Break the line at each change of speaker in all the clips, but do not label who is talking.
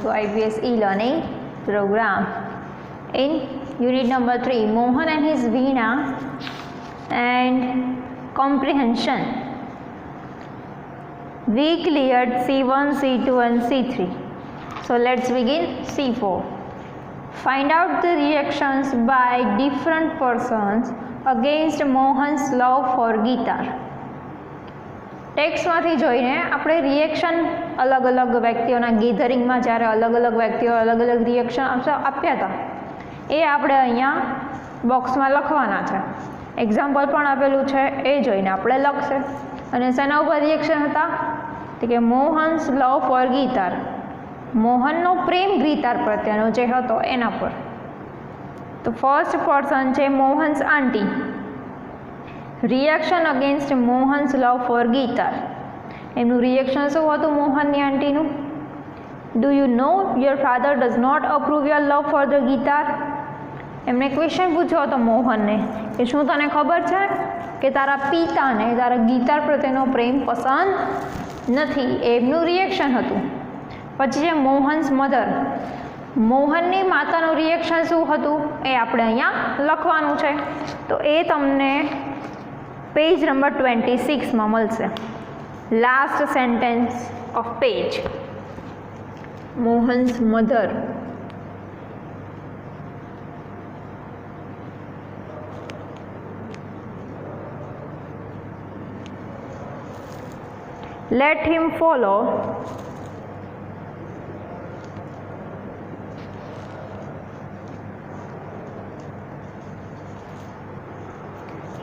to IBS e-learning program. In unit number 3, Mohan and his Veena and comprehension. We cleared C1, C2 and C3. So let's begin C4. Find out the reactions by different persons against Mohan's love for guitar. ટેક્સ્ટમાંથી જોઈને આપણે reaction અલગ અલગ વ્યક્તિઓના ગેધરિંગમાં જ્યારે અલગ અલગ વ્યક્તિઓ અલગ અલગ રિએક્શન આપ્યા હતા એ આપણે અહીંયા બોક્સમાં લખવાના છે. એક્ઝામ્પલ પણ આપેલું છે એ જોઈને આપણે લખશે. અને શેના ઉપર રિએક્શન હતા તો કે મોહન્સ લવ ફોર ગિટાર, મોહનનો પ્રેમ ગિટાર પ્રત્યેનો જે હતો એના પર. તો ફર્સ્ટ પર્સન છે Mohan's aunty. Reaction against Mohan's love for guitar. એમનું રિએક્શન શું હતું મોહનની આંટીનું? Do you know your father does not approve your love for the guitar. એમણે ક્વેશ્ચન પૂછ્યો હતો મોહનને કે શું તને ખબર છે કે તારા પિતાને તારા ગિટાર પ્રત્યેનો પ્રેમ પસંદ નથી. એમનું રિએક્શન હતું. પછી છે મોહન્સ મધર. મોહનની માતાનું રિએક્શન શું હતું એ આપણે અહીંયા લખવાનું છે. તો એ તમને પેજ નંબર 26માં મળશે. Last sentence of page. Mohan's mother. Let him follow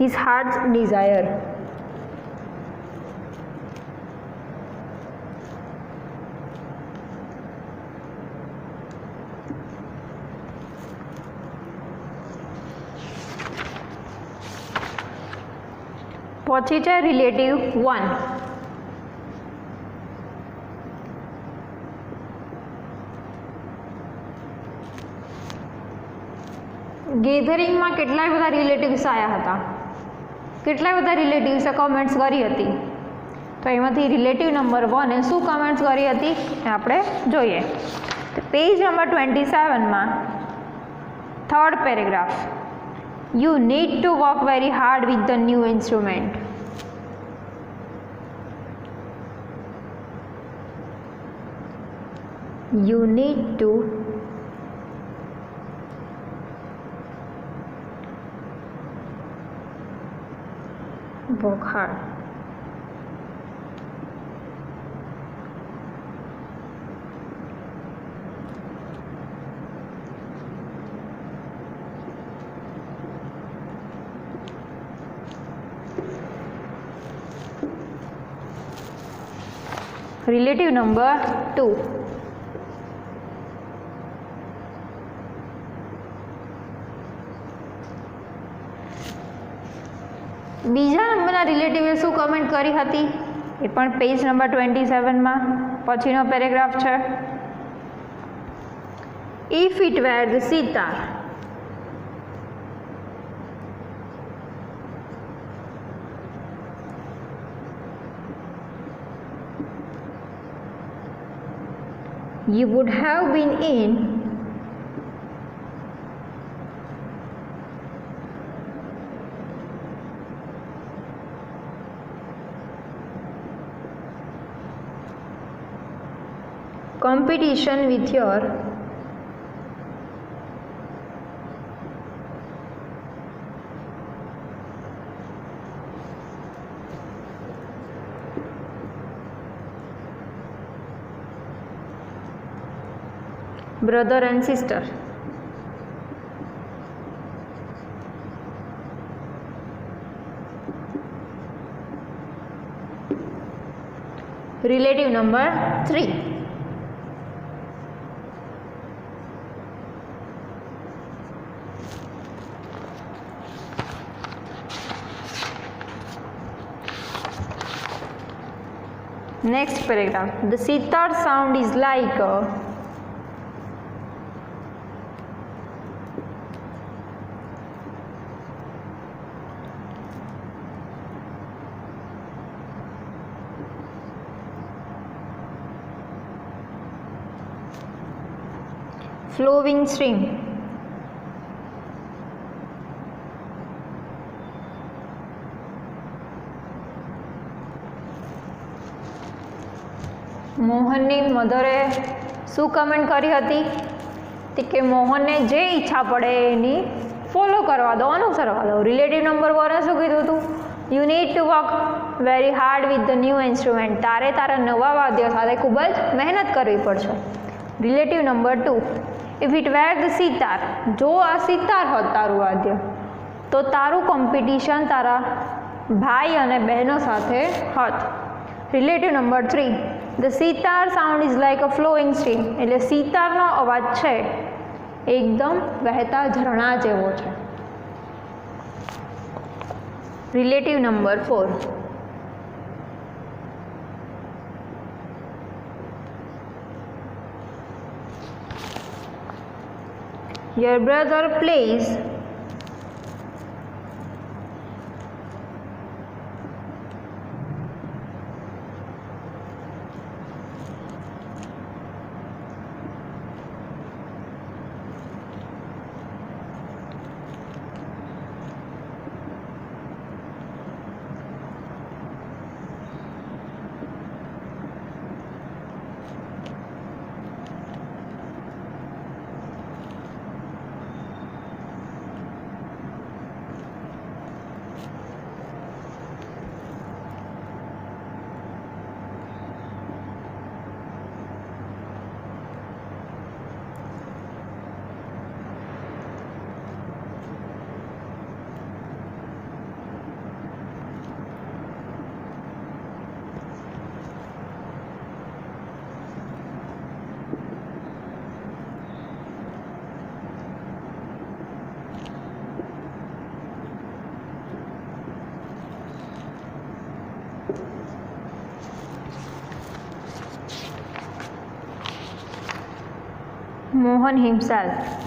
his heart's desire. પછી છે રિલેટિવ 1. ગેધરિંગમાં કેટલાય બધા રિલેટિવ્સ આવ્યા હતા, કેટલાય બધા રિલેટિવ્સે કમેન્ટ્સ કરી હતી. તો એમાંથી રિલેટિવ નંબર 1 એ શું કમેન્ટ્સ કરી હતી એ આપણે જોઈએ. પેજ નંબર 27માં third paragraph. You need to work very hard with the new instrument. You need to work hard. Relative number 2. બીજા નંબરના રિલેટિવે શું કમેન્ટ કરી હતી એ પણ પેજ નંબર 27માં પછીનો પેરેગ્રાફ છે. If it were the sitar. You would have been in competition with your brother and sister. Relative number 3. Next paragraph. The sitar sound is like a flowing stream. મોહનની મધરે શું comment કરી હતી કે મોહનને જે ઈચ્છા પડે એની follow કરવા દો, અનુસરવા દો. રિલેટિવ નંબર 1 શું કીધું હતું? You need to work very hard with the new instrument. તારે તારા નવા વાદ્ય સાથે ખૂબ જ મહેનત કરવી પડશે. Relative number 2, if it were the sitar, જો આ સિતાર હોત તારું વાદ્ય તો તારું કોમ્પિટિશન તારા ભાઈ અને બહેનો સાથે હોત. Relative number 3, the sitar sound is like a flowing stream, એટલે સિતારનો અવાજ છે એકદમ વહેતા ઝરણા જેવો છે. Relative number 4, your brother plays Mohan himself.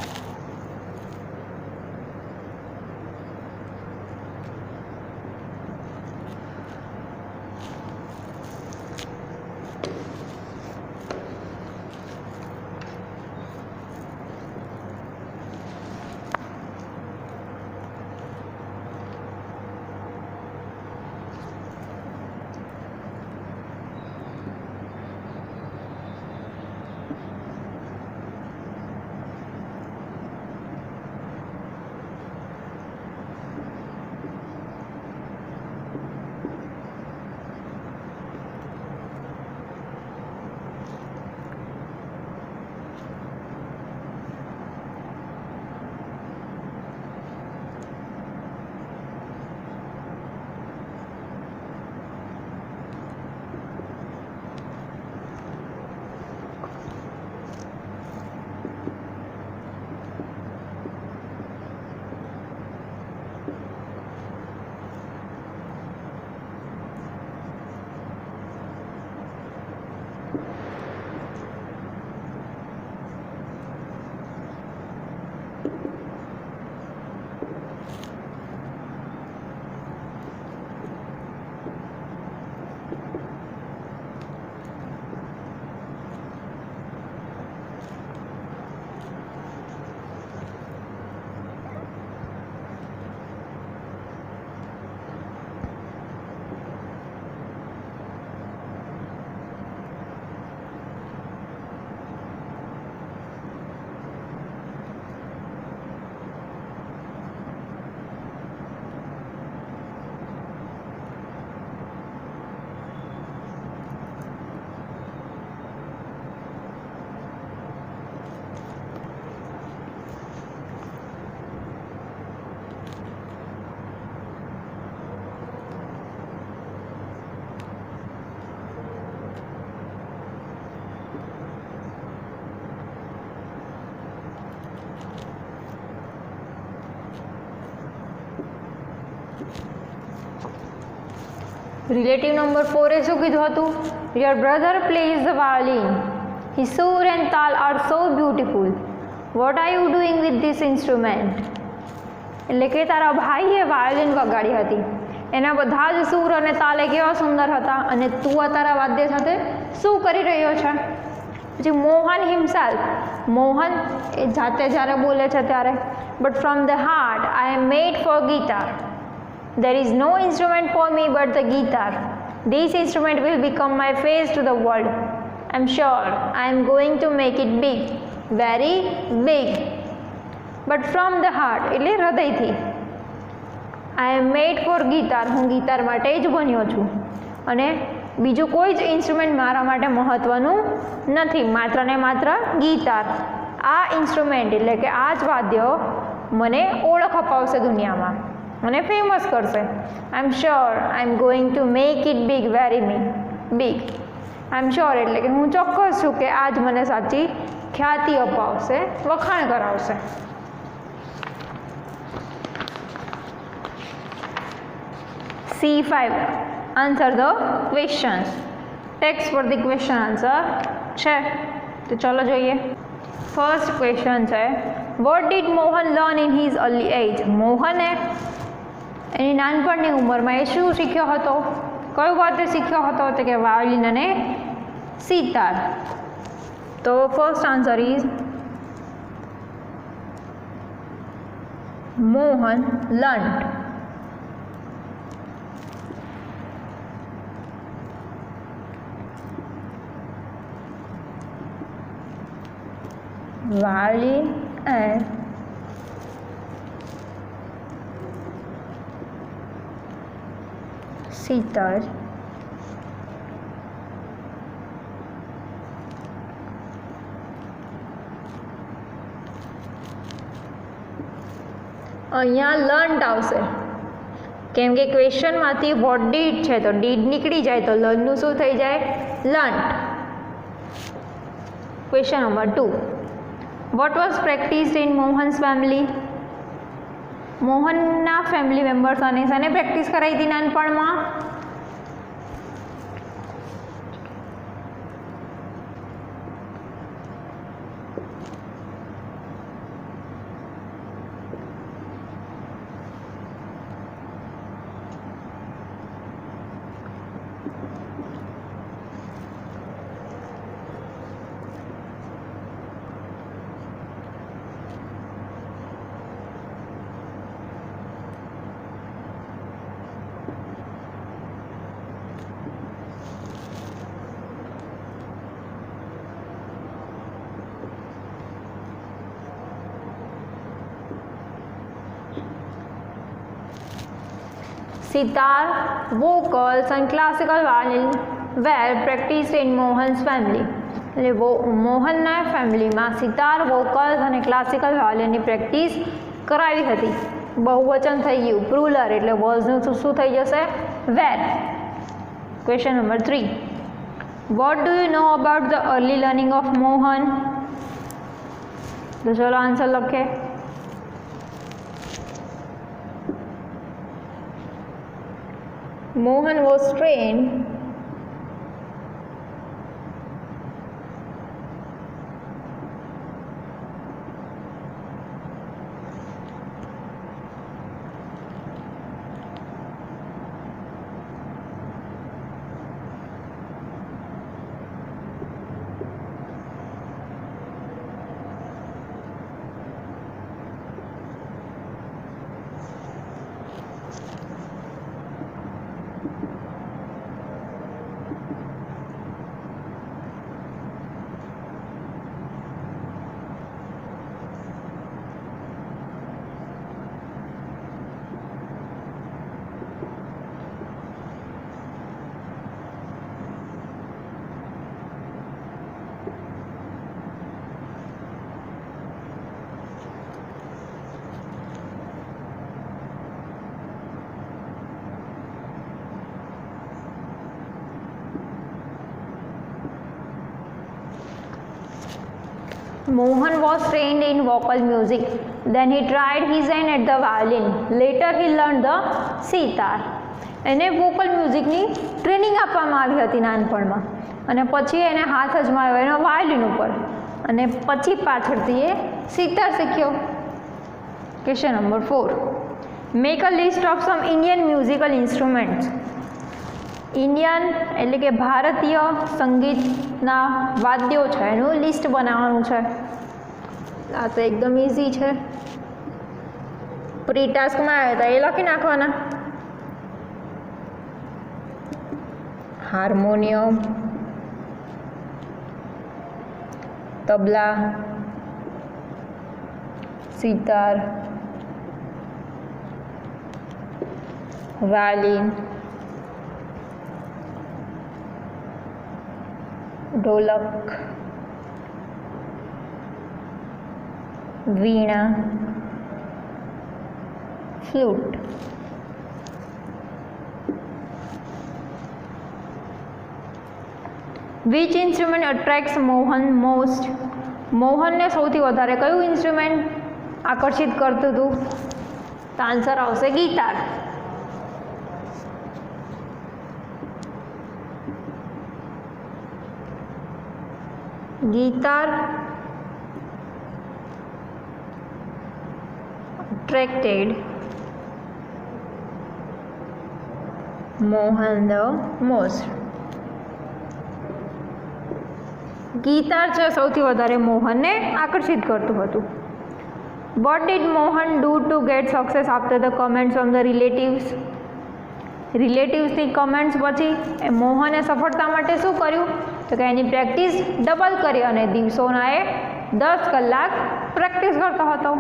Relative number 4 એ શું કીધું હતું? Your brother plays the violin, his સુર એન્ડ તાલ are so beautiful, what are you doing with this instrument? એટલે કે તારા ભાઈએ વાયોલિન વગાડી હતી, એના બધા જ સૂર અને તાલ કેવા સુંદર હતા અને તું તારા વાદ્ય સાથે શું કરી રહ્યો છે? પછી મોહન હિમસેલ્ફ, મોહન એ જાતે જ્યારે બોલે છે ત્યારે, but from the heart I am made for guitar. There is no instrument for me but the guitar. This instrument will become my face to the world. I'm sure I am going to make it big, very big. But from the heart, એટલે હૃદયથી. I am made for guitar. હું guitar માટે જ બન્યો છું અને બીજું કોઈ જ ઇન્સ્ટ્રુમેન્ટ મારા માટે મહત્ત્વનું નથી, માત્ર ને માત્ર ગિટાર. આ ઇન્સ્ટ્રુમેન્ટ એટલે કે આ જ વાદ્ય મને ઓળખ અપાવશે દુનિયામાં, મને ફેમસ કરશે. I am sure I am going to make it big, very big. I am sure એટલે કે હું ચોક્કસ છું કે આ જ મને સાચી ખ્યાતિ અપાવશે, વખાણ કરાવશે. C5 answer the questions. Text પર ધી ક્વેશ્ચન આન્સર છે, તો ચલો જોઈએ. ફર્સ્ટ ક્વેશ્ચન છે, what did Mohan learn in his early age? મોહને એની નાનપણની ઉંમરમાં એ શું શીખ્યો હતો? કયું વાદ્ય શીખ્યો હતો? તો કે વાયોલિન અને સિતાર. તો first answer is Mohan learnt violin and sitar અહીંયા લર્ન્ટ આવશે કેમ કે ક્વેશ્ચનમાંથી વોટ ડીડ છે તો ડીડ નીકળી જાય તો લર્નનું શું થઈ જાય? Learnt. Question number 2, what was practised in Mohan's family? મોહનના ફેમિલી મેમ્બર્સ અને શાને પ્રેક્ટિસ કરાવી હતી નાનપણમાં? Sitar, vocals and classical violin were practiced in Mohan's family. એટલે મોહનના ફેમિલીમાં સિતાર, વોકલ્સ અને ક્લાસિકલ વાયોલિનની પ્રેક્ટિસ કરાવી હતી. બહુવચન થઈ ગયું, પ્રુલર એટલે વોઝનું શું થઈ જશે? Were. Question number 3, what do you know about the early learning of Mohan? તો ચલો આન્સર લખે. Mohan was trained Mohan was trained in vocal music. Then he tried his hand at the violin. Later he learned the sitar. એને vocal મ્યુઝિકની training આપવામાં આવી હતી નાનપણમાં અને પછી એને હાથ અજમાવ્યો એનો વાયોલિન ઉપર અને પછી પાછળથી એ સિતાર શીખ્યો. Question number 4, make a list of sum Indian musical instruments. Indian એટલે કે ભારતીય સંગીતના વાદ્યો છે એનું લિસ્ટ બનાવવાનું છે. आ तो एकदम इजी है। प्री टास्क में आया था ये लखी नाखवाना। Harmonium, tabla, sitar, violin, dholak, veena, flute. Which instrument attracts Mohan most? Mohan ने सौथी वधारे कयुं इंस्ट्रूमेंट आकर्षित करतुं हतुं? तो आंसर आवशे guitar. Guitar attracted Mohan the most. Guitar છે સૌથી વધારે મોહનને આકર્ષિત કરતું હતું. What did Mohan do to get success after the comments from the relatives? રિલેટિવ્સની કમેન્ટ્સ પછી એ મોહને સફળતા માટે શું કર્યું? તો કે એની પ્રેક્ટિસ ડબલ કરી અને દિવસોના એ 10 કલાક પ્રેક્ટિસ કરતો હતો.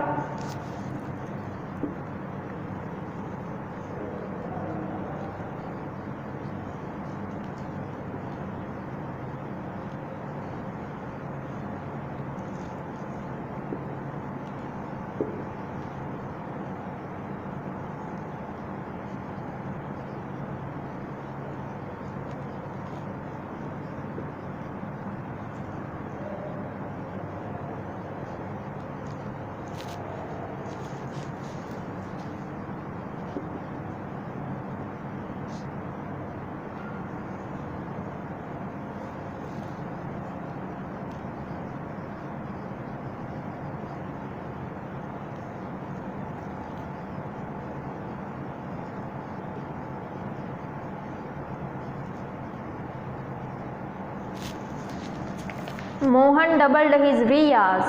Mohan doubled his riyas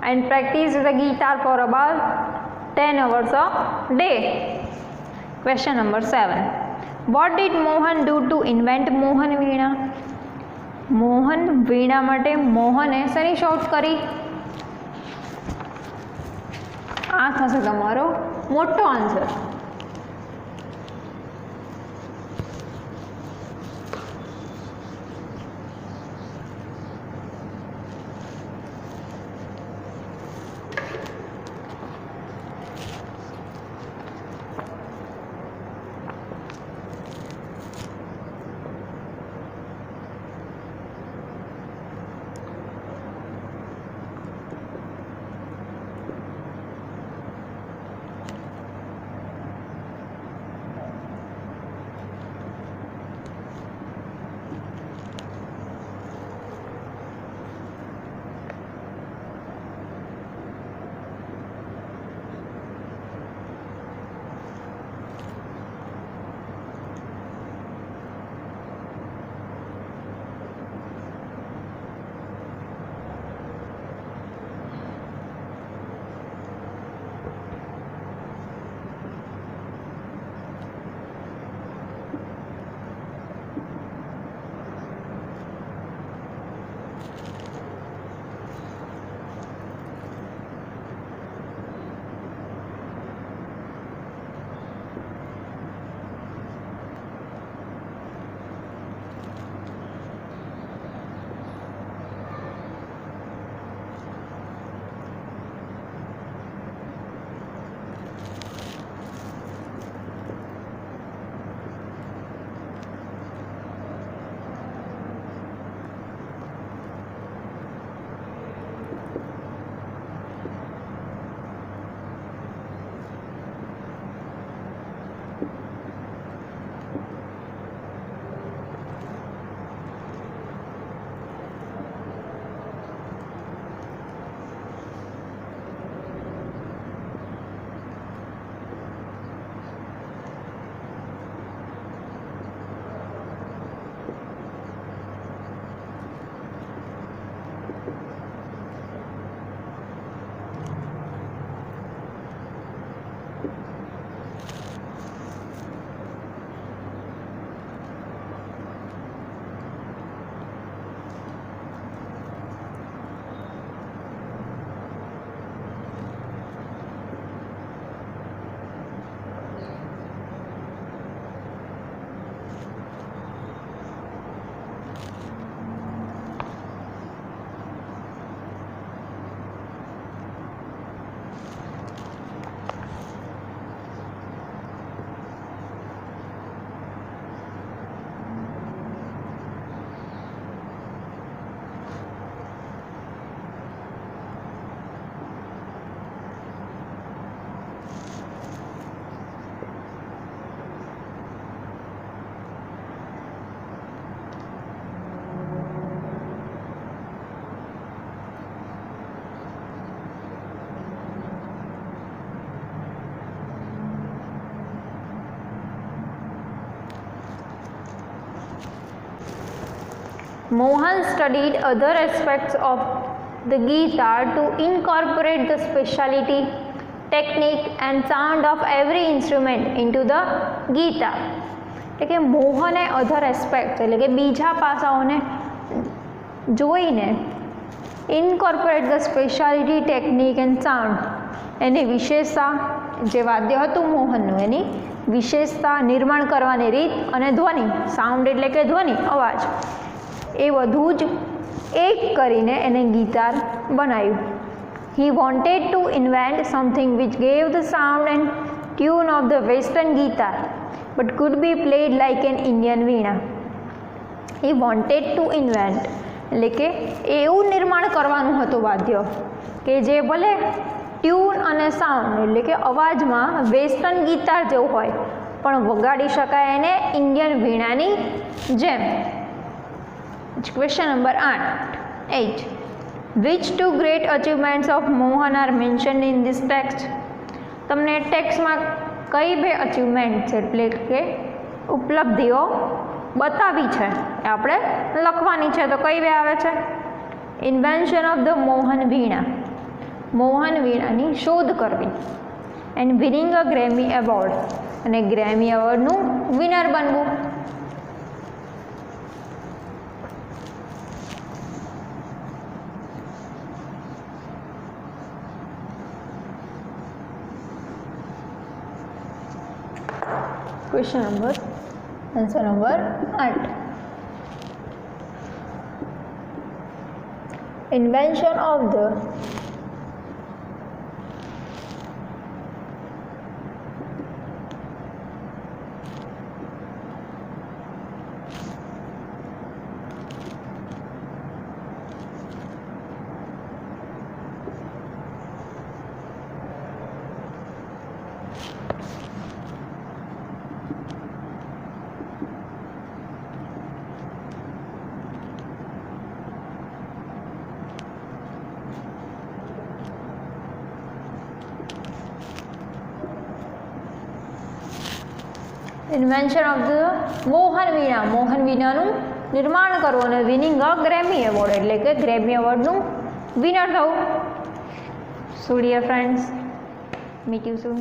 and practiced the guitar for about 10 hours a day. Question number 7. What did Mohan do to invent Mohan Veena? Mohan વીણા માટે મોહને શેની શોધ કરી? આ થશે તમારો મોટો answer. Mohan studied other aspects of the guitar to incorporate the speciality, technique and sound of every instrument into the guitar. એટલે કે મોહને અધર એસ્પેક્ટ એટલે કે બીજા પાસાઓને જોઈને incorporate the speciality, technique and sound એની વિશેષતા, જે વાદ્ય હતું મોહનનું એની વિશેષતા, નિર્માણ કરવાની રીત અને ધ્વનિ, સાઉન્ડ એટલે કે ધ્વનિ, અવાજ, એ બધું જ એક કરીને એને ગિટાર બનાવ્યું. He wanted to invent something which gave the sound and tune of the western guitar but could be played like an Indian veena. He wanted to invent એટલે કે એવું નિર્માણ કરવાનું હતું વાદ્ય કે જે ભલે ટ્યુન અને સાઉન્ડ એટલે કે અવાજમાં વેસ્ટર્ન ગિટાર જેવું હોય પણ વગાડી શકાય એને ઇન્ડિયન વીણાની જેમ. Question number 8. Which two great achievements of Mohan are mentioned in this text? તમને ટેક્સ્ટમાં કઈ બે અચીવમેન્ટ એટલે કે ઉપલબ્ધિઓ બતાવી છે એ આપણે લખવાની છે. તો કઈ બે આવે છે? Invention of the Mohan veena, Mohan વીણાની શોધ કરવી, and winning a Grammy award, અને ગ્રેમી એવોર્ડનું વિનર બનવું. Question number, answer number 8. Invention of the invention of the Mohan veena, Mohan વીણાનું નિર્માણ કરવું અને વિનિંગ અ ગ્રેમી એવોર્ડ એટલે કે ગ્રેમી એવોર્ડનું વિનર થવું. So dear friends, meet you soon.